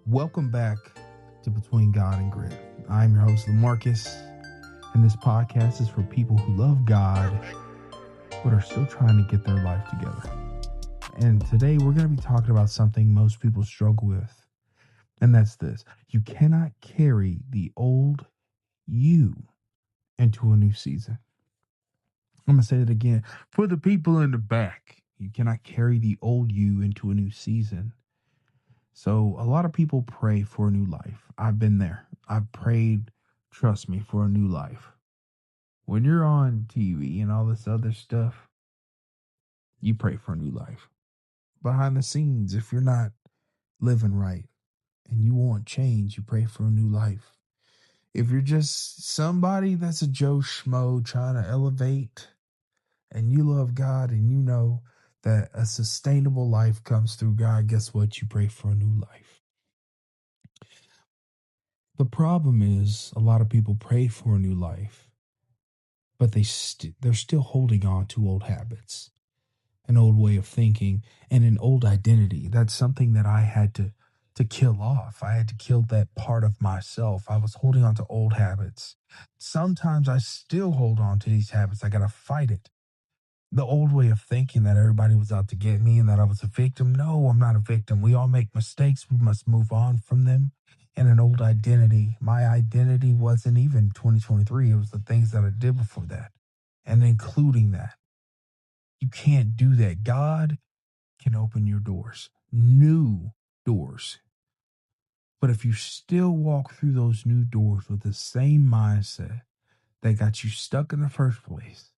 Welcome back to Between God and Grit. I'm your host, LaMarcus, and this podcast is for people who love God but are still trying to get their life together. And today we're going to be talking about something most people struggle with, and that's this. You cannot carry the old you into a new season. I'm going to say it again. For the people in the back, you cannot carry the old you into a new season. So a lot of people pray for a new life. I've been there. I've prayed, trust me, for a new life. When you're on TV and all this other stuff, you pray for a new life. Behind the scenes, if you're not living right and you want change, you pray for a new life. If you're just somebody that's a Joe Schmo trying to elevate and you love God and you know that a sustainable life comes through God, guess what? You pray for a new life. The problem is a lot of people pray for a new life, but they're still holding on to old habits, an old way of thinking, and an old identity. That's something that I had to kill off. I had to kill that part of myself. I was holding on to old habits. Sometimes I still hold on to these habits. I got to fight it. The old way of thinking that everybody was out to get me and that I was a victim. No, I'm not a victim. We all make mistakes. We must move on from them. And an old identity. My identity wasn't even 2023. It was the things that I did before that. And including that. You can't do that. God can open your doors. New doors. But if you still walk through those new doors with the same mindset that got you stuck in the first place,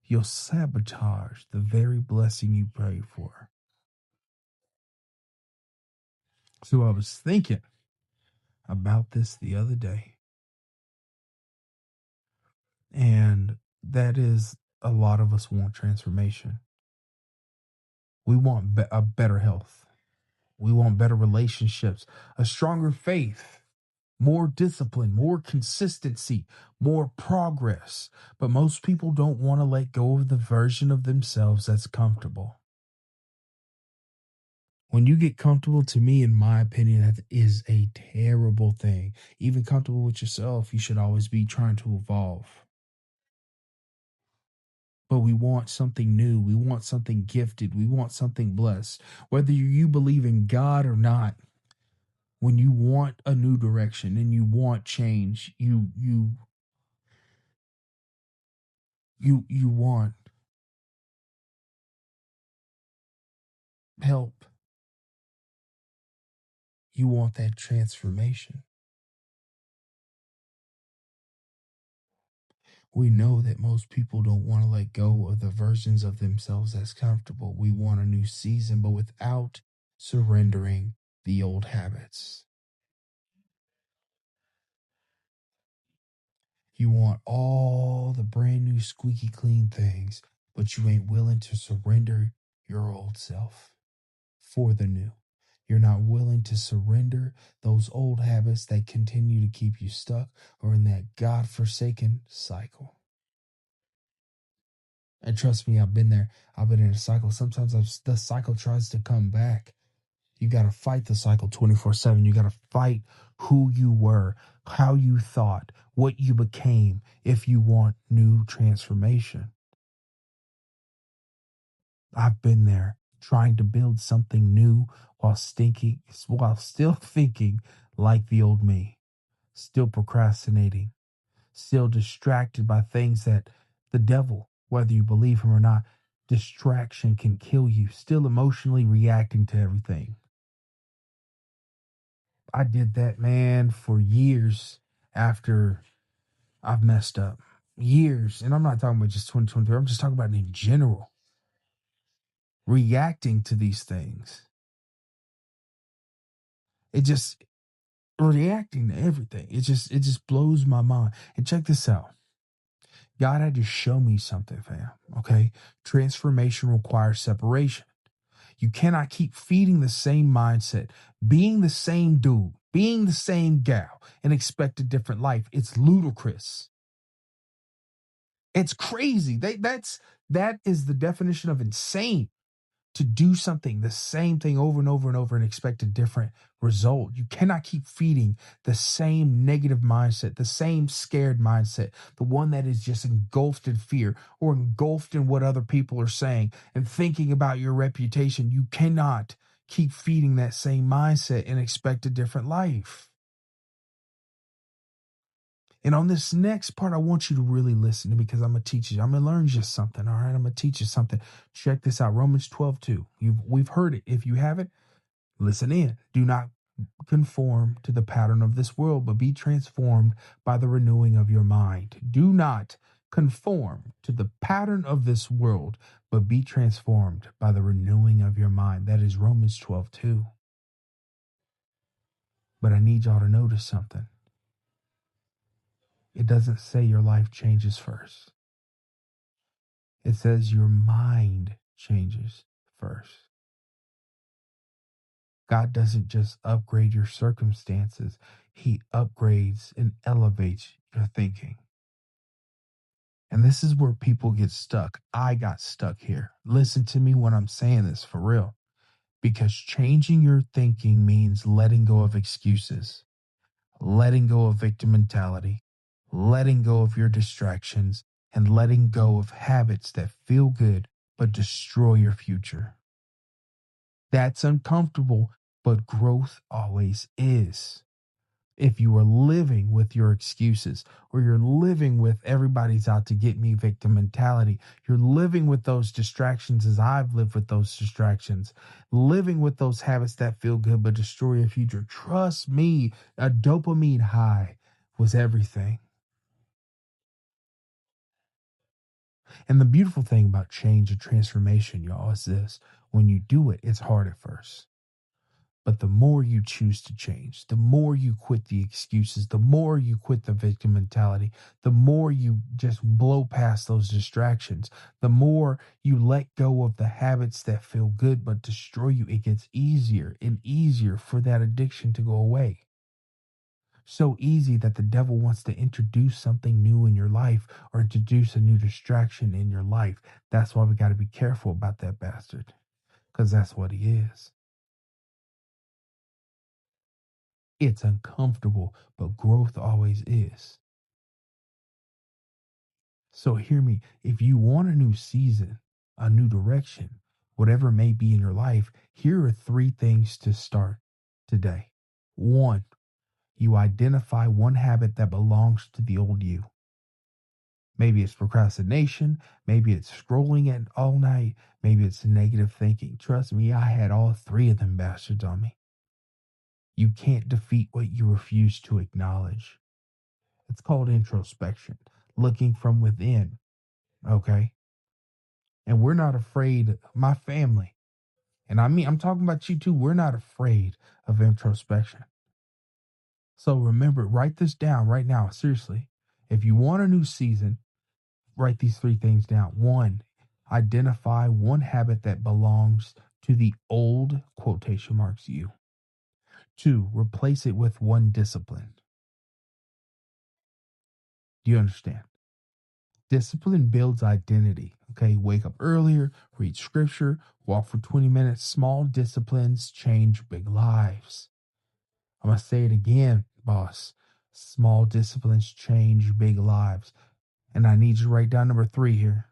you'll sabotage the very blessing you prayed for. So I was thinking about this the other day, and that is a lot of us want transformation. We want a better health. We want better relationships, a stronger faith, more discipline, more consistency, more progress. But most people don't want to let go of the version of themselves that's comfortable. When you get comfortable, to me, in my opinion, that is a terrible thing. Even comfortable with yourself, you should always be trying to evolve. But we want something new. We want something gifted. We want something blessed. Whether you believe in God or not, when you want a new direction and you want change, you want help. You want that transformation. We know that most people don't want to let go of the versions of themselves that's comfortable. We want a new season, but without surrendering the old habits. You want all the brand new squeaky clean things, but you ain't willing to surrender your old self for the new. You're not willing to surrender those old habits that continue to keep you stuck or in that God-forsaken cycle. And trust me, I've been there. I've been in a cycle. Sometimes the cycle tries to come back. You got to fight the cycle 24/7. You got to fight who you were, how you thought, what you became if you want new transformation. I've been there trying to build something new while still thinking like the old me, still procrastinating, still distracted by things that the devil, whether you believe him or not, distraction can kill you, still emotionally reacting to everything. I did that, man, for years after I've messed up. Years. And I'm not talking about just 2023. I'm just talking about in general. Reacting to these things. It just reacting to everything. It just blows my mind. And check this out. God had to show me something, fam. Okay? Transformation requires separation. You cannot keep feeding the same mindset, being the same dude, being the same gal, and expect a different life. It's ludicrous. It's crazy. That is the definition of insane. to do something, the same thing over and over and over and expect a different result. You cannot keep feeding the same negative mindset, the same scared mindset, the one that is just engulfed in fear or engulfed in what other people are saying and thinking about your reputation. You cannot keep feeding that same mindset and expect a different life. And on this next part, I want you to really listen to me because I'm going to teach you. I'm going to learn you something. All right. I'm going to teach you something. Check this out. Romans 12:2. We've heard it. If you haven't, listen in. Do not conform to the pattern of this world, but be transformed by the renewing of your mind. Do not conform to the pattern of this world, but be transformed by the renewing of your mind. That is Romans 12:2. But I need y'all to notice something. It doesn't say your life changes first. It says your mind changes first. God doesn't just upgrade your circumstances, He upgrades and elevates your thinking. And this is where people get stuck. I got stuck here. Listen to me when I'm saying this for real. Because changing your thinking means letting go of excuses, letting go of victim mentality, letting go of your distractions, and letting go of habits that feel good but destroy your future. That's uncomfortable, but growth always is. If you are living with your excuses or you're living with everybody's out to get me victim mentality, you're living with those distractions as I've lived with those distractions, living with those habits that feel good but destroy your future. Trust me, a dopamine high was everything. And the beautiful thing about change and transformation, y'all, is this. When you do it, it's hard at first. But the more you choose to change, the more you quit the excuses, the more you quit the victim mentality, the more you just blow past those distractions, the more you let go of the habits that feel good but destroy you, it gets easier and easier for that addiction to go away. So easy that the devil wants to introduce something new in your life or introduce a new distraction in your life. That's why we got to be careful about that bastard, because that's what he is. It's uncomfortable, but growth always is. So hear me. If you want a new season, a new direction, whatever it may be in your life, here are 3 things to start today. 1, you identify one habit that belongs to the old you. Maybe it's procrastination. Maybe it's scrolling at all night. Maybe it's negative thinking. Trust me, I had all 3 of them bastards on me. You can't defeat what you refuse to acknowledge. It's called introspection, looking from within. Okay. And we're not afraid, my family, and I mean, I'm talking about you too. We're not afraid of introspection. So remember, write this down right now. Seriously. If you want a new season, write these 3 things down. 1, identify one habit that belongs to the old quotation marks you. 2, replace it with one discipline. Do you understand? Discipline builds identity. Okay. Wake up earlier, read scripture, walk for 20 minutes. Small disciplines change big lives. I'm going to say it again, boss. Small disciplines change big lives. And I need you to write down number 3 here.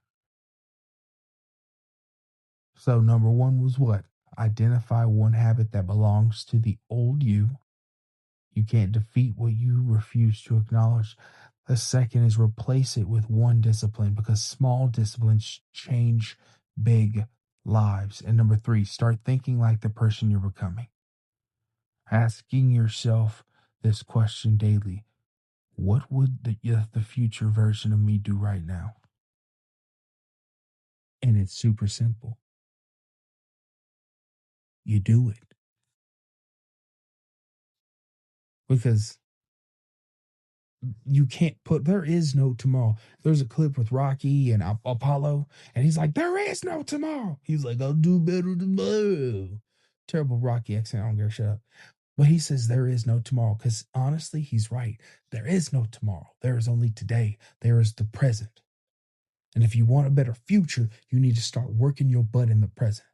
So, number 1 was what? Identify one habit that belongs to the old you. You can't defeat what you refuse to acknowledge. The second is replace it with one discipline because small disciplines change big lives. And number 3, start thinking like the person you're becoming. Asking yourself this question daily. What would the future version of me do right now? And it's super simple. You do it. Because you can't put, there is no tomorrow. There's a clip with Rocky and Apollo, and he's like, there is no tomorrow. He's like, I'll do better tomorrow. Terrible Rocky accent. I don't care. Shut up. But he says there is no tomorrow because honestly, he's right. There is no tomorrow. There is only today. There is the present. And if you want a better future, you need to start working your butt in the present.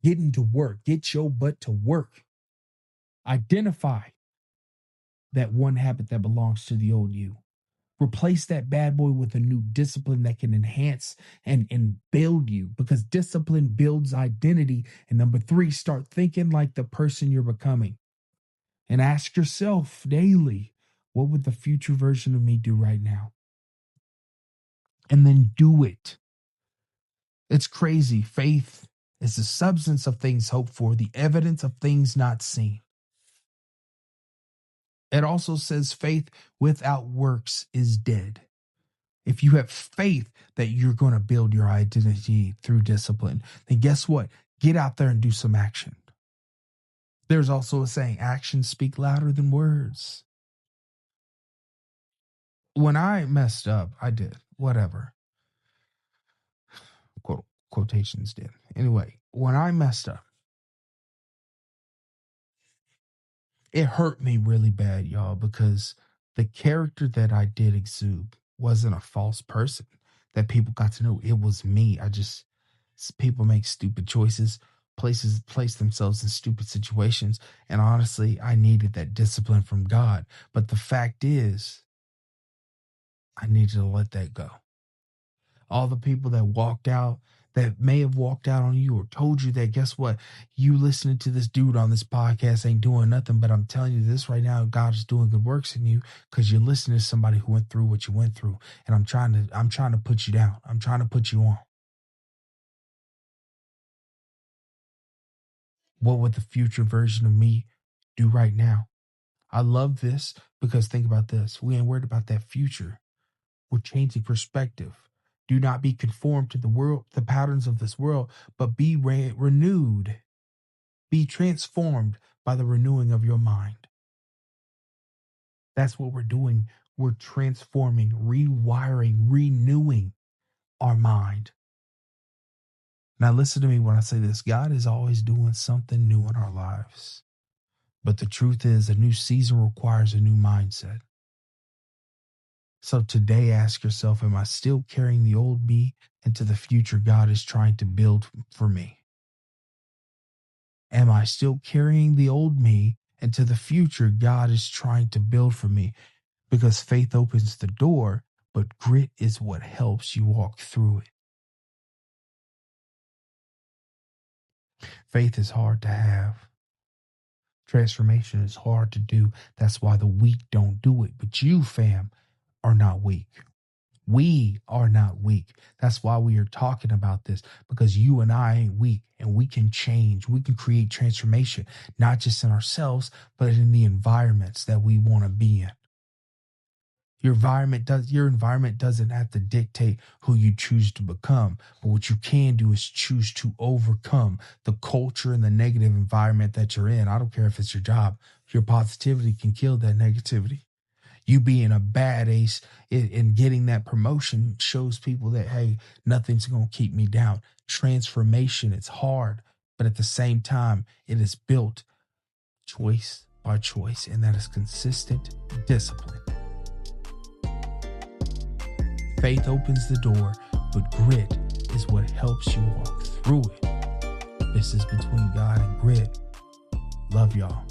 Getting to work. Get your butt to work. Identify that one habit that belongs to the old you. Replace that bad boy with a new discipline that can enhance and build you, because discipline builds identity. And number 3, start thinking like the person you're becoming. And ask yourself daily, what would the future version of me do right now? And then do it. It's crazy. Faith is the substance of things hoped for, the evidence of things not seen. It also says faith without works is dead. If you have faith that you're going to build your identity through discipline, then guess what? Get out there and do some action. There's also a saying, actions speak louder than words. When I messed up, I did. Whatever. Quotations did. Anyway, when I messed up, it hurt me really bad, y'all, because the character that I did exude wasn't a false person that people got to know. It was me. People make stupid choices, place themselves in stupid situations. And honestly, I needed that discipline from God. But the fact is, I needed to let that go. All the people that may have walked out on you or told you that, guess what? You listening to this dude on this podcast ain't doing nothing. But I'm telling you this right now, God is doing good works in you because you're listening to somebody who went through what you went through. And I'm trying to put you down. I'm trying to put you on. What would the future version of me do right now? I love this because think about this. We ain't worried about that future. We're changing perspective. Do not be conformed to the patterns of this world, but be renewed. Be transformed by the renewing of your mind. That's what we're doing. We're transforming, rewiring, renewing our mind. Now listen to me when I say this. God is always doing something new in our lives. But the truth is, a new season requires a new mindset. So today, ask yourself, am I still carrying the old me into the future God is trying to build for me? Am I still carrying the old me into the future God is trying to build for me? Because faith opens the door, but grit is what helps you walk through it. Faith is hard to have. Transformation is hard to do. That's why the weak don't do it. But you, fam, are not weak. We are not weak. That's why we are talking about this, because you and I ain't weak, and we can change. We can create transformation, not just in ourselves, but in the environments that we want to be in. Your environment doesn't have to dictate who you choose to become, but what you can do is choose to overcome the culture and the negative environment that you're in. I don't care if it's your job. Your positivity can kill that negativity. You being a bad ace and getting that promotion shows people that, hey, nothing's going to keep me down. Transformation, it's hard, but at the same time, it is built choice by choice, and that is consistent discipline. Faith opens the door, but grit is what helps you walk through it. This is Between God and Grit. Love y'all.